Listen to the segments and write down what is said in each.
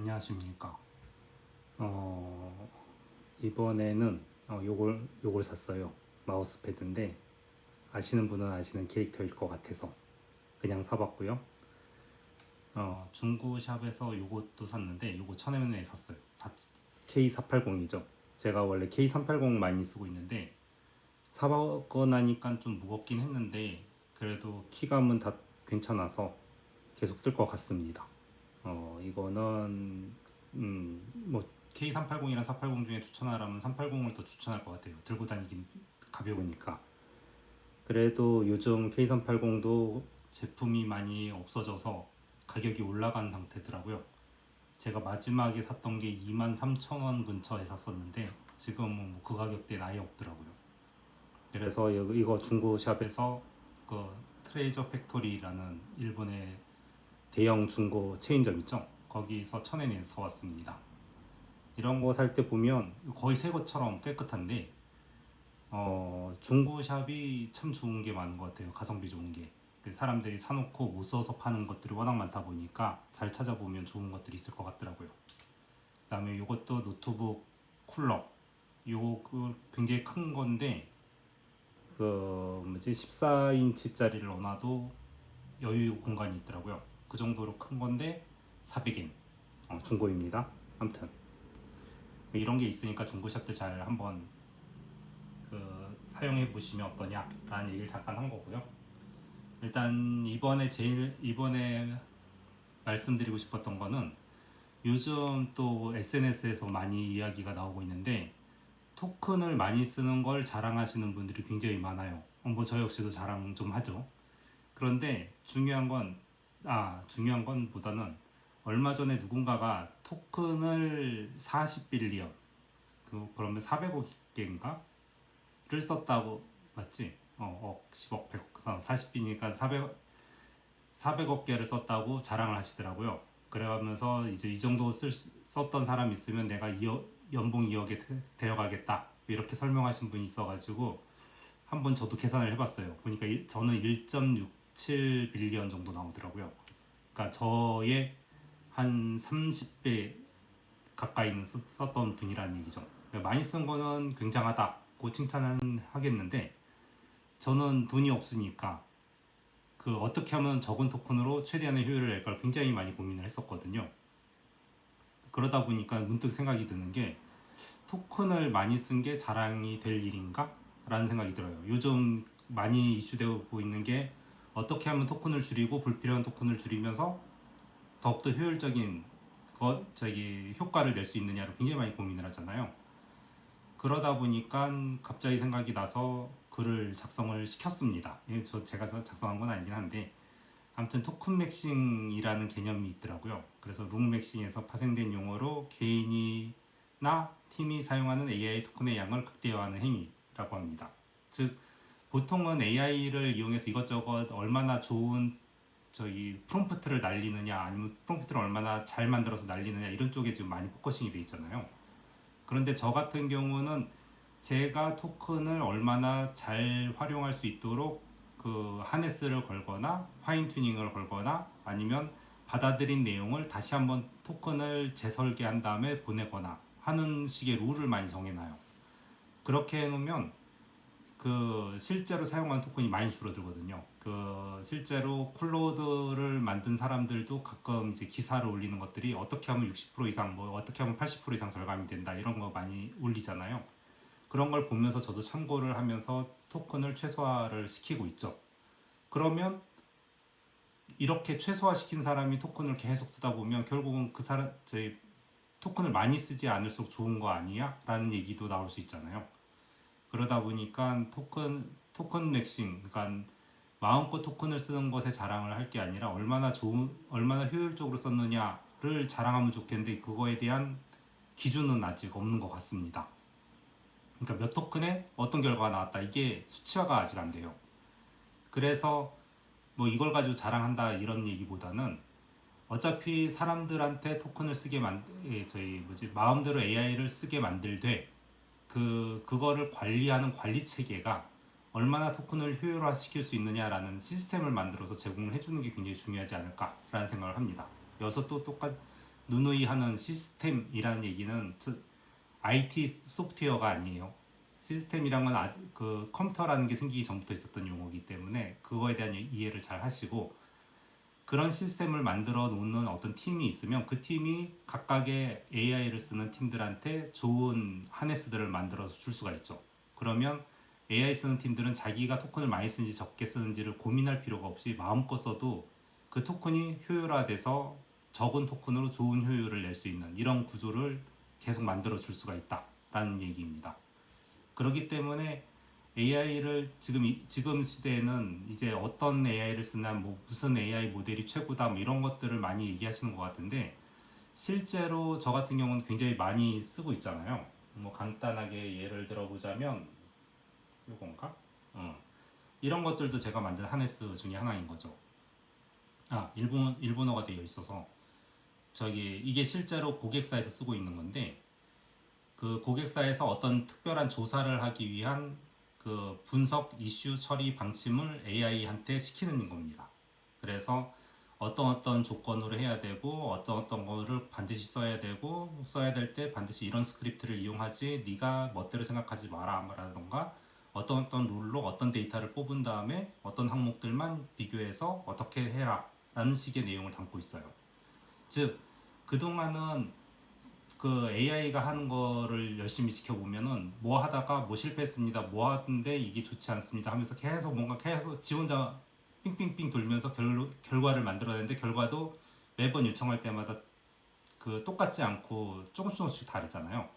안녕하십니까. 어, 이번에는 요걸 샀어요. 마우스패드인데 아시는 분은 아시는 캐릭터일 것 같아서 그냥 사봤고요. 중고 샵에서 요것도 샀는데 요거 1,000원에 샀어요. K480이죠. 제가 원래 K380 많이 쓰고 있는데 사고 나니까 좀 무겁긴 했는데 그래도 키감은 다 괜찮아서 계속 쓸 것 같습니다. 이거는 뭐 K380이랑 480 중에 추천하라면 380을 더 추천할 것 같아요. 들고 다니긴 가벼우니까. 그래도 요즘 K380도 제품이 많이 없어져서 가격이 올라간 상태더라고요. 제가 마지막에 샀던 게 23,000원 근처에 샀었는데 지금은 뭐그 가격대는 아예 없더라고요. 그래서 이거 중고샵에서 그 트레이저 팩토리라는 일본의 대형 중고 체인점 있죠? 거기서 1,000원에 사왔습니다. 이런 거 살 때 보면 거의 새 것처럼 깨끗한데 중고샵이 참 좋은 게 많은 것 같아요. 가성비 좋은 게. 사람들이 사놓고 못 써서 파는 것들이 워낙 많다 보니까 잘 찾아보면 좋은 것들이 있을 것 같더라고요. 그 다음에 이것도 노트북 쿨러. 요거 굉장히 큰 건데 그 뭐지 14인치짜리를 넣어놔도 여유 공간이 있더라고요. 그 정도로 큰 건데 400엔 중고입니다. 아무튼 이런 게 있으니까 중고샵들 잘 한번 그 사용해 보시면 어떠냐라는 얘기를 잠깐 한 거고요. 일단 이번에 말씀드리고 싶었던 거는 요즘 또 SNS에서 많이 이야기가 나오고 있는데 토큰을 많이 쓰는 걸 자랑하시는 분들이 굉장히 많아요. 뭐 저 역시도 자랑 좀 하죠. 그런데 중요한 건보다는 얼마 전에 누군가가 토큰을 40빌리언, 그러면 400억 개인가? 를 썼다고, 맞지? 10억, 100억, 40비니까 400억 개를 썼다고 자랑을 하시더라고요. 그래가면서 이제 이 정도 썼던 사람 있으면 내가 연봉 2억에 데려가겠다. 이렇게 설명하신 분이 있어가지고 한번 저도 계산을 해봤어요. 보니까 저는 1.67 빌리언 정도 나오더라고요. 그러니까 저의 한 30배 가까이는 썼던 분이라는 얘기죠. 그러니까 많이 쓴 거는 굉장하다고 칭찬은 하겠는데 저는 돈이 없으니까 그 어떻게 하면 적은 토큰으로 최대한의 효율을 낼까 굉장히 많이 고민을 했었거든요. 그러다 보니까 문득 생각이 드는 게 토큰을 많이 쓴 게 자랑이 될 일인가? 라는 생각이 들어요. 요즘 많이 이슈되고 있는 게 어떻게 하면 토큰을 줄이고 불필요한 토큰을 줄이면서 더욱더 효율적인 효과를 낼 수 있느냐를 굉장히 많이 고민을 하잖아요. 그러다 보니까 갑자기 생각이 나서 글을 작성을 시켰습니다. 제가 작성한 건 아니긴 한데 아무튼 토큰 맥싱이라는 개념이 있더라고요. 그래서 룩 맥싱에서 파생된 용어로 개인이나 팀이 사용하는 AI 토큰의 양을 극대화하는 행위라고 합니다. 즉 보통은 AI를 이용해서 이것저것 얼마나 좋은 프롬프트를 날리느냐 아니면 프롬프트를 얼마나 잘 만들어서 날리느냐 이런 쪽에 지금 많이 포커싱이 돼 있잖아요. 그런데 저 같은 경우는 제가 토큰을 얼마나 잘 활용할 수 있도록 그 하네스를 걸거나 파인 튜닝을 걸거나 아니면 받아들인 내용을 다시 한번 토큰을 재설계한 다음에 보내거나 하는 식의 룰을 많이 정해놔요. 그렇게 해놓으면 그 실제로 사용하는 토큰이 많이 줄어들거든요. 그 실제로 쿨로드를 만든 사람들도 가끔 이제 기사를 올리는 것들이 어떻게 하면 60% 이상, 뭐 어떻게 하면 80% 이상 절감이 된다 이런 거 많이 올리잖아요. 그런 걸 보면서 저도 참고를 하면서 토큰을 최소화를 시키고 있죠. 그러면 이렇게 최소화시킨 사람이 토큰을 계속 쓰다 보면 결국은 그 사람 저희 토큰을 많이 쓰지 않을수록 좋은 거 아니야? 라는 얘기도 나올 수 있잖아요. 그러다 보니까 토큰 맥싱, 그러니까 마음껏 토큰을 쓰는 것에 자랑을 할 게 아니라 얼마나 효율적으로 썼느냐를 자랑하면 좋겠는데 그거에 대한 기준은 아직 없는 것 같습니다. 그러니까 몇 토큰에 어떤 결과가 나왔다 이게 수치화가 아직 안 돼요. 그래서 뭐 이걸 가지고 자랑한다 이런 얘기보다는 어차피 사람들한테 토큰을 쓰게 마음대로 AI를 쓰게 만들되 그거를 관리하는 관리 체계가 얼마나 토큰을 효율화시킬 수 있느냐라는 시스템을 만들어서 제공을 해주는 게 굉장히 중요하지 않을까라는 생각을 합니다. 여기서 또 누누이 하는 시스템이라는 얘기는 IT 소프트웨어가 아니에요. 시스템이란 건 그 컴퓨터라는 게 생기기 전부터 있었던 용어이기 때문에 그거에 대한 이해를 잘 하시고, 그런 시스템을 만들어 놓는 어떤 팀이 있으면 그 팀이 각각의 AI를 쓰는 팀들한테 좋은 하네스들을 만들어서 줄 수가 있죠. 그러면 AI 쓰는 팀들은 자기가 토큰을 많이 쓰는지 적게 쓰는지를 고민할 필요가 없이 마음껏 써도 그 토큰이 효율화돼서 적은 토큰으로 좋은 효율을 낼 수 있는 이런 구조를 계속 만들어 줄 수가 있다라는 얘기입니다. 그렇기 때문에 AI를 지금 시대에는 이제 어떤 AI를 쓰나 뭐 무슨 AI 모델이 최고다 뭐 이런 것들을 많이 얘기하시는 것 같은데, 실제로 저 같은 경우는 굉장히 많이 쓰고 있잖아요. 뭐 간단하게 예를 들어보자면 요건가? 이런 것들도 제가 만든 하네스 중에 하나인 거죠. 일본어가 되어 있어서 이게 실제로 고객사에서 쓰고 있는 건데, 그 고객사에서 어떤 특별한 조사를 하기 위한 그 분석 이슈 처리 방침을 AI한테 시키는 겁니다. 그래서 어떤 조건으로 해야 되고 어떤 거를 반드시 써야 되고 써야 될 때 반드시 이런 스크립트를 이용하지 네가 멋대로 생각하지 마라 라던가, 어떤 룰로 어떤 데이터를 뽑은 다음에 어떤 항목들만 비교해서 어떻게 해라 라는 식의 내용을 담고 있어요. 즉 그동안은 그 AI가 하는 거를 열심히 지켜보면은 뭐 하다가 뭐 실패했습니다, 뭐 하는데 이게 좋지 않습니다 하면서 계속 지 혼자 삥삥삥 돌면서 결과를 만들어내는데, 결과도 매번 요청할 때마다 그 똑같지 않고 조금씩 다르잖아요.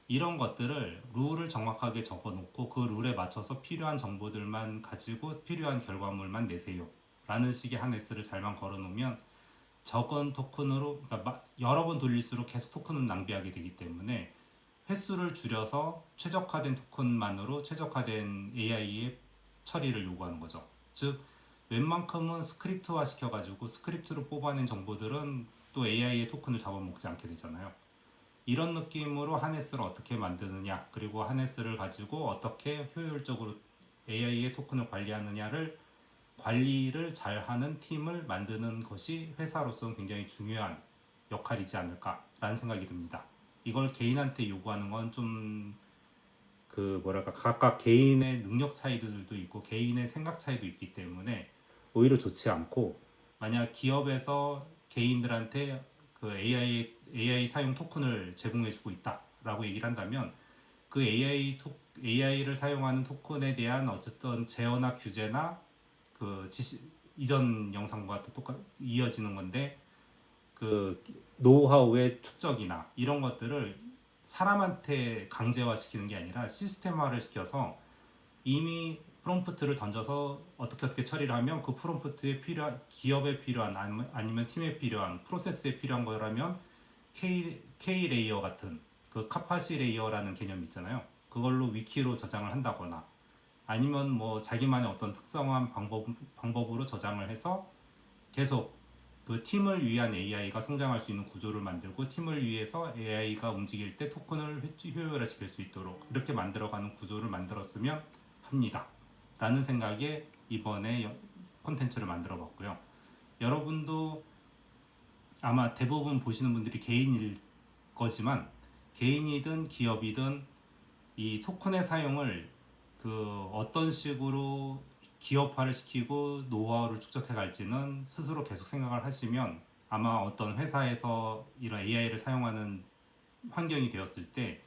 이런 것들을 룰을 정확하게 적어놓고 그 룰에 맞춰서 필요한 정보들만 가지고 필요한 결과물만 내세요 라는 식의 하네스를 잘만 걸어놓으면 적은 토큰으로, 그러니까 여러 번 돌릴수록 계속 토큰을 낭비하게 되기 때문에 횟수를 줄여서 최적화된 토큰만으로 최적화된 AI의 처리를 요구하는 거죠. 즉 웬만큼은 스크립트화 시켜가지고 스크립트로 뽑아낸 정보들은 또 AI의 토큰을 잡아먹지 않게 되잖아요. 이런 느낌으로 하네스를 어떻게 만드느냐, 그리고 하네스를 가지고 어떻게 효율적으로 AI의 토큰을 관리를 잘하는 팀을 만드는 것이 회사로서는 굉장히 중요한 역할이지 않을까라는 생각이 듭니다. 이걸 개인한테 요구하는 건 좀 그 뭐랄까, 각각 개인의 능력 차이들도 있고 개인의 생각 차이도 있기 때문에 오히려 좋지 않고, 만약 기업에서 개인들한테 그 AI 사용 토큰을 제공해주고 있다라고 얘기를 한다면 그 AI를 사용하는 토큰에 대한 어쨌든 제어나 규제나 그 이전 영상과 똑같 이어지는 건데, 그 노하우의 축적이나 이런 것들을 사람한테 강제화시키는 게 아니라 시스템화를 시켜서 이미 프롬프트를 던져서 어떻게 처리를 하면 그 프롬프트에 필요한, 기업에 필요한 아니면 팀에 필요한 프로세스에 필요한 거라면 K 레이어 같은 그 카파시 레이어라는 개념이 있잖아요. 그걸로 위키로 저장을 한다거나 아니면 뭐 자기만의 어떤 특성한 방법으로 저장을 해서 계속 그 팀을 위한 AI가 성장할 수 있는 구조를 만들고, 팀을 위해서 AI가 움직일 때 토큰을 효율화시킬 수 있도록 이렇게 만들어가는 구조를 만들었으면 합니다 라는 생각에 이번에 콘텐츠를 만들어 봤고요. 여러분도 아마 대부분 보시는 분들이 개인일 거지만, 개인이든 기업이든 이 토큰의 사용을 그 어떤 식으로 기업화를 시키고 노하우를 축적해 갈지는 스스로 계속 생각을 하시면 아마 어떤 회사에서 이런 AI를 사용하는 환경이 되었을 때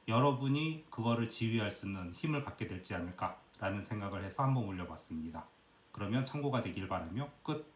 여러분이 그거를 지휘할 수 있는 힘을 갖게 되지 않을까라는 생각을 해서 한번 올려봤습니다. 그러면 참고가 되길 바라며 끝.